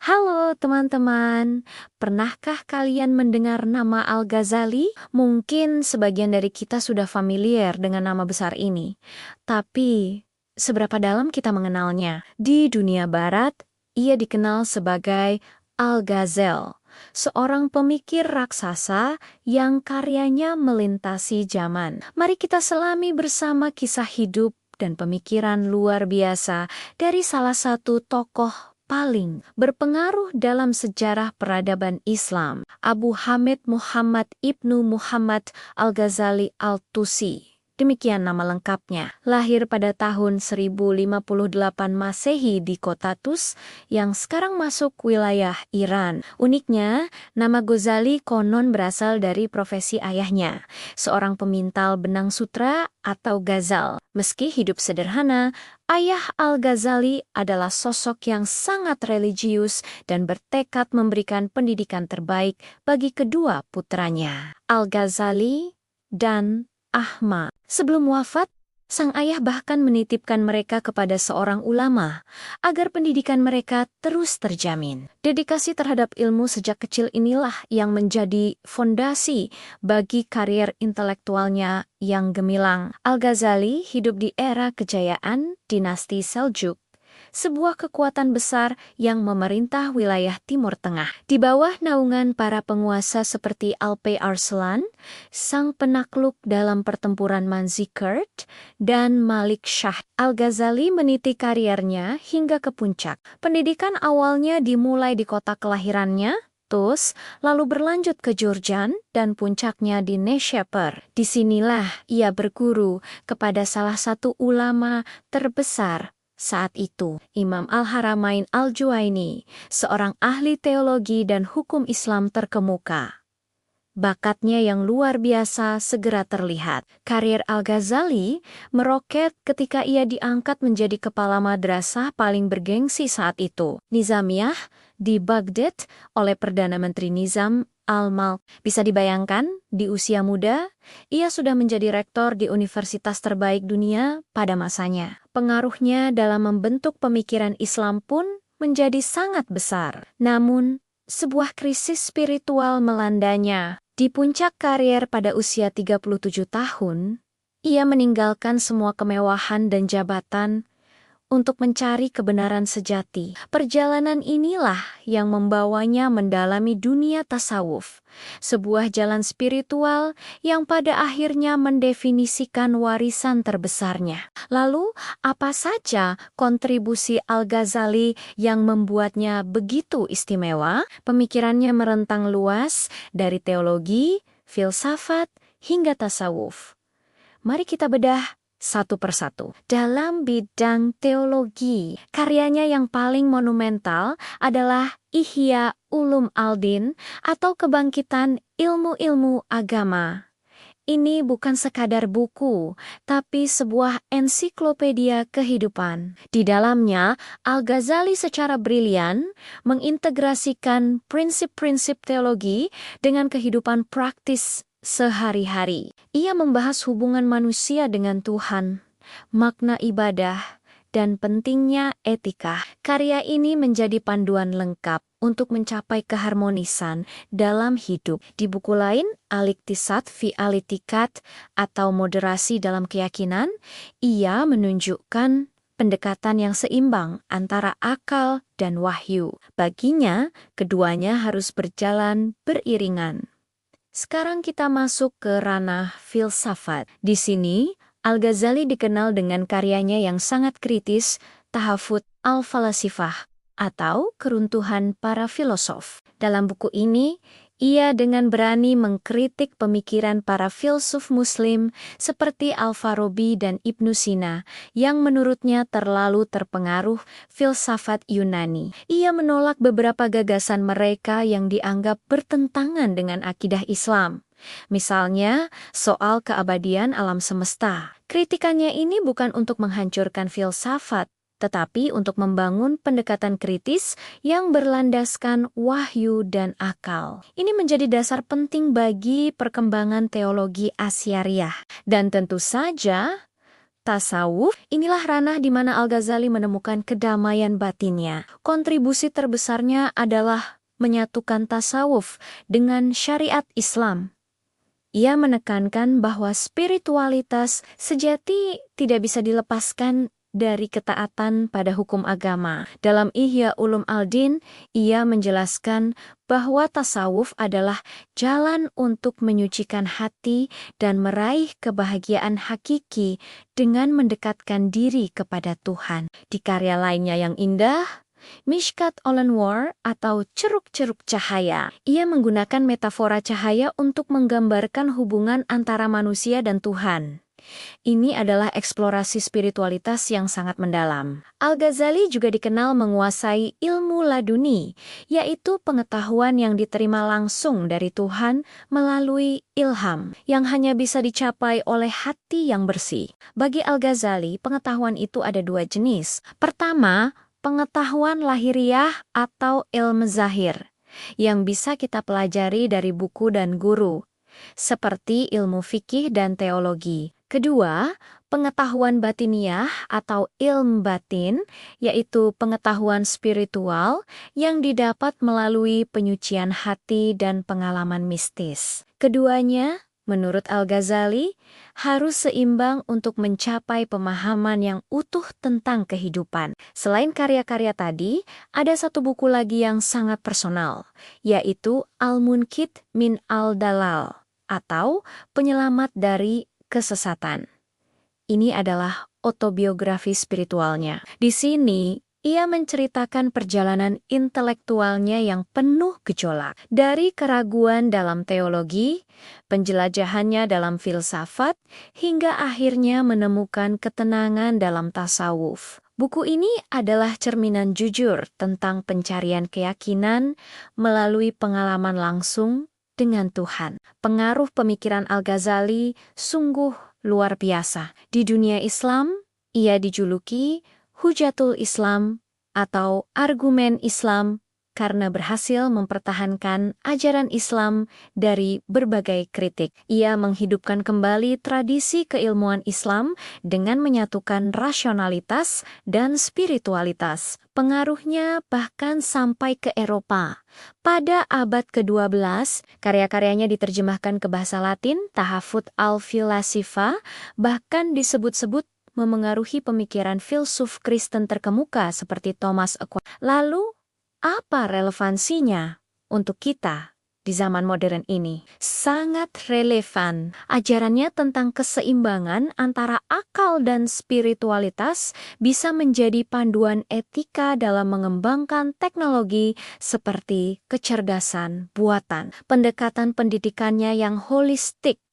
Halo teman-teman, pernahkah kalian mendengar nama Al-Ghazali? Mungkin sebagian dari kita sudah familiar dengan nama besar ini. Tapi, seberapa dalam kita mengenalnya? Di dunia barat, ia dikenal sebagai Al-Ghazal, seorang pemikir raksasa yang karyanya melintasi zaman. Mari kita selami bersama kisah hidup dan pemikiran luar biasa dari salah satu tokoh paling berpengaruh dalam sejarah peradaban Islam, Abu Hamid Muhammad Ibnu Muhammad Al-Ghazali Al-Tusi. Demikian nama lengkapnya. Lahir pada tahun 1058 Masehi di kota Tus yang sekarang masuk wilayah Iran. Uniknya, nama Ghazali konon berasal dari profesi ayahnya, seorang pemintal benang sutra atau ghazal. Meski hidup sederhana, Ayah Al-Ghazali adalah sosok yang sangat religius dan bertekad memberikan pendidikan terbaik bagi kedua putranya, Al-Ghazali dan Ahmad. Sebelum wafat, sang ayah bahkan menitipkan mereka kepada seorang ulama agar pendidikan mereka terus terjamin. Dedikasi terhadap ilmu sejak kecil inilah yang menjadi fondasi bagi karier intelektualnya yang gemilang. Al-Ghazali hidup di era kejayaan dinasti Seljuk, sebuah kekuatan besar yang memerintah wilayah Timur Tengah. Di bawah naungan para penguasa seperti Alp Arslan, sang penakluk dalam pertempuran Manzikert, dan Malik Shah, Al-Ghazali meniti kariernya hingga ke puncak. Pendidikan awalnya dimulai di kota kelahirannya, Tus, lalu berlanjut ke Jurjan dan puncaknya di Nishapur. Disinilah ia berguru kepada salah satu ulama terbesar saat itu, Imam Al-Haramain Al-Juwaini, seorang ahli teologi dan hukum Islam terkemuka. Bakatnya yang luar biasa segera terlihat. Karier Al-Ghazali meroket ketika ia diangkat menjadi kepala madrasah paling bergengsi saat itu, Nizamiyah, di Baghdad oleh Perdana Menteri Nizam Al-Malk. Bisa dibayangkan, di usia muda, ia sudah menjadi rektor di universitas terbaik dunia pada masanya. Pengaruhnya dalam membentuk pemikiran Islam pun menjadi sangat besar. Namun, sebuah krisis spiritual melandanya. Di puncak karier pada usia 37 tahun, ia meninggalkan semua kemewahan dan jabatan untuk mencari kebenaran sejati. Perjalanan inilah yang membawanya mendalami dunia tasawuf, sebuah jalan spiritual yang pada akhirnya mendefinisikan warisan terbesarnya. Lalu, apa saja kontribusi Al-Ghazali yang membuatnya begitu istimewa? Pemikirannya merentang luas dari teologi, filsafat, hingga tasawuf. Mari kita bedah satu persatu. Dalam bidang teologi, karyanya yang paling monumental adalah Ihya Ulum Al-Din atau Kebangkitan Ilmu-Ilmu Agama. Ini bukan sekadar buku, tapi sebuah ensiklopedia kehidupan. Di dalamnya, Al-Ghazali secara brilian mengintegrasikan prinsip-prinsip teologi dengan kehidupan praktis sehari-hari. Ia membahas hubungan manusia dengan Tuhan, makna ibadah, dan pentingnya etika. Karya ini menjadi panduan lengkap untuk mencapai keharmonisan dalam hidup. Di buku lain, Al-Iqtisad fi Al-I'tiqad atau moderasi dalam keyakinan, ia menunjukkan pendekatan yang seimbang antara akal dan wahyu. Baginya, keduanya harus berjalan beriringan. Sekarang kita masuk ke ranah filsafat. Di sini, Al-Ghazali dikenal dengan karyanya yang sangat kritis, Tahafut al-Falasifah, atau keruntuhan para filosof. Dalam buku ini, ia dengan berani mengkritik pemikiran para filsuf muslim seperti Al-Farabi dan Ibnu Sina yang menurutnya terlalu terpengaruh filsafat Yunani. Ia menolak beberapa gagasan mereka yang dianggap bertentangan dengan akidah Islam. Misalnya, soal keabadian alam semesta. Kritikannya ini bukan untuk menghancurkan filsafat, tetapi untuk membangun pendekatan kritis yang berlandaskan wahyu dan akal. Ini menjadi dasar penting bagi perkembangan teologi Asyariah. Dan tentu saja, Tasawuf, inilah ranah di mana Al-Ghazali menemukan kedamaian batinnya. Kontribusi terbesarnya adalah menyatukan tasawuf dengan syariat Islam. Ia menekankan bahwa spiritualitas sejati tidak bisa dilepaskan dari ketaatan pada hukum agama. Dalam Ihya Ulum Al-Din, ia menjelaskan bahwa tasawuf adalah jalan untuk menyucikan hati dan meraih kebahagiaan hakiki dengan mendekatkan diri kepada Tuhan. Di karya lainnya yang indah, Mishkat Al-Anwar atau ceruk-ceruk cahaya. Ia menggunakan metafora cahaya untuk menggambarkan hubungan antara manusia dan Tuhan. Ini adalah eksplorasi spiritualitas yang sangat mendalam. Al-Ghazali juga dikenal menguasai ilmu laduni, yaitu pengetahuan yang diterima langsung dari Tuhan melalui ilham, yang hanya bisa dicapai oleh hati yang bersih. Bagi Al-Ghazali, pengetahuan itu ada dua jenis. Pertama, pengetahuan lahiriah atau ilmu zahir, yang bisa kita pelajari dari buku dan guru, seperti ilmu fikih dan teologi. Kedua, pengetahuan batiniah atau ilmu batin, yaitu pengetahuan spiritual yang didapat melalui penyucian hati dan pengalaman mistis. Keduanya, menurut Al-Ghazali, harus seimbang untuk mencapai pemahaman yang utuh tentang kehidupan. Selain karya-karya tadi, ada satu buku lagi yang sangat personal, yaitu Al-Munqidh min Al-Dalal, atau Penyelamat dari Kesesatan. Ini adalah autobiografi spiritualnya. Di sini, ia menceritakan perjalanan intelektualnya yang penuh gejolak. Dari keraguan dalam teologi, penjelajahannya dalam filsafat, hingga akhirnya menemukan ketenangan dalam tasawuf. Buku ini adalah cerminan jujur tentang pencarian keyakinan melalui pengalaman langsung dengan Tuhan. Pengaruh pemikiran Al-Ghazali sungguh luar biasa. Di dunia Islam, ia dijuluki Hujatul Islam atau argumen Islam karena berhasil mempertahankan ajaran Islam dari berbagai kritik. Ia menghidupkan kembali tradisi keilmuan Islam dengan menyatukan rasionalitas dan spiritualitas. Pengaruhnya bahkan sampai ke Eropa. Pada abad ke-12, karya-karyanya diterjemahkan ke bahasa Latin, Tahafut al-Filasifa, bahkan disebut-sebut memengaruhi pemikiran filsuf Kristen terkemuka seperti Thomas Aquinas. Lalu, apa relevansinya untuk kita di zaman modern ini? Sangat relevan. Ajarannya tentang keseimbangan antara akal dan spiritualitas bisa menjadi panduan etika dalam mengembangkan teknologi seperti kecerdasan buatan. Pendekatan pendidikannya yang holistik,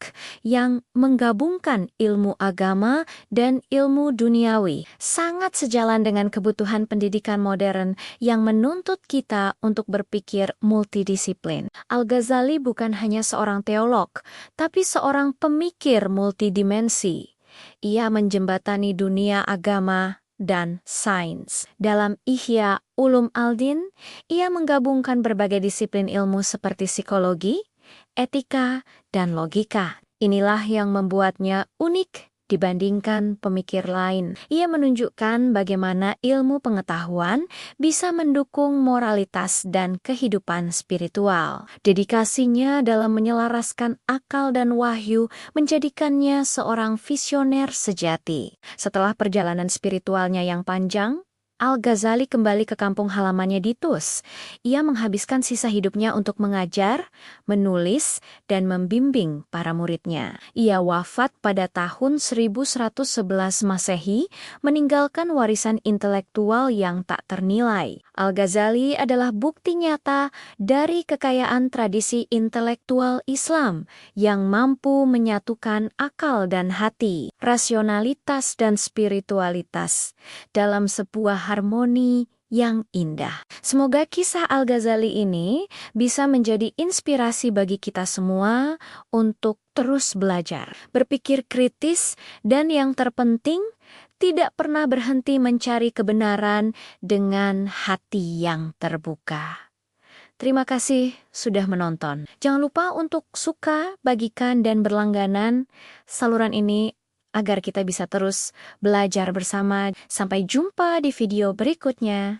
yang menggabungkan ilmu agama dan ilmu duniawi, sangat sejalan dengan kebutuhan pendidikan modern yang menuntut kita untuk berpikir multidisiplin. Al-Ghazali bukan hanya seorang teolog, tapi seorang pemikir multidimensi. Ia menjembatani dunia agama dan sains. Dalam Ihya Ulum Al-Din, ia menggabungkan berbagai disiplin ilmu seperti psikologi, etika, dan logika. Inilah yang membuatnya unik dibandingkan pemikir lain. Ia menunjukkan bagaimana ilmu pengetahuan bisa mendukung moralitas dan kehidupan spiritual. Dedikasinya dalam menyelaraskan akal dan wahyu menjadikannya seorang visioner sejati. Setelah perjalanan spiritualnya yang panjang, Al-Ghazali kembali ke kampung halamannya di Tus. Ia menghabiskan sisa hidupnya untuk mengajar, menulis, dan membimbing para muridnya. Ia wafat pada tahun 1111 Masehi, meninggalkan warisan intelektual yang tak ternilai. Al-Ghazali adalah bukti nyata dari kekayaan tradisi intelektual Islam yang mampu menyatukan akal dan hati, rasionalitas dan spiritualitas dalam sebuah harmoni yang indah. Semoga kisah Al-Ghazali ini bisa menjadi inspirasi bagi kita semua untuk terus belajar, berpikir kritis, dan yang terpenting, tidak pernah berhenti mencari kebenaran dengan hati yang terbuka. Terima kasih sudah menonton. Jangan lupa untuk suka, bagikan, dan berlangganan saluran ini agar kita bisa terus belajar bersama. Sampai jumpa di video berikutnya.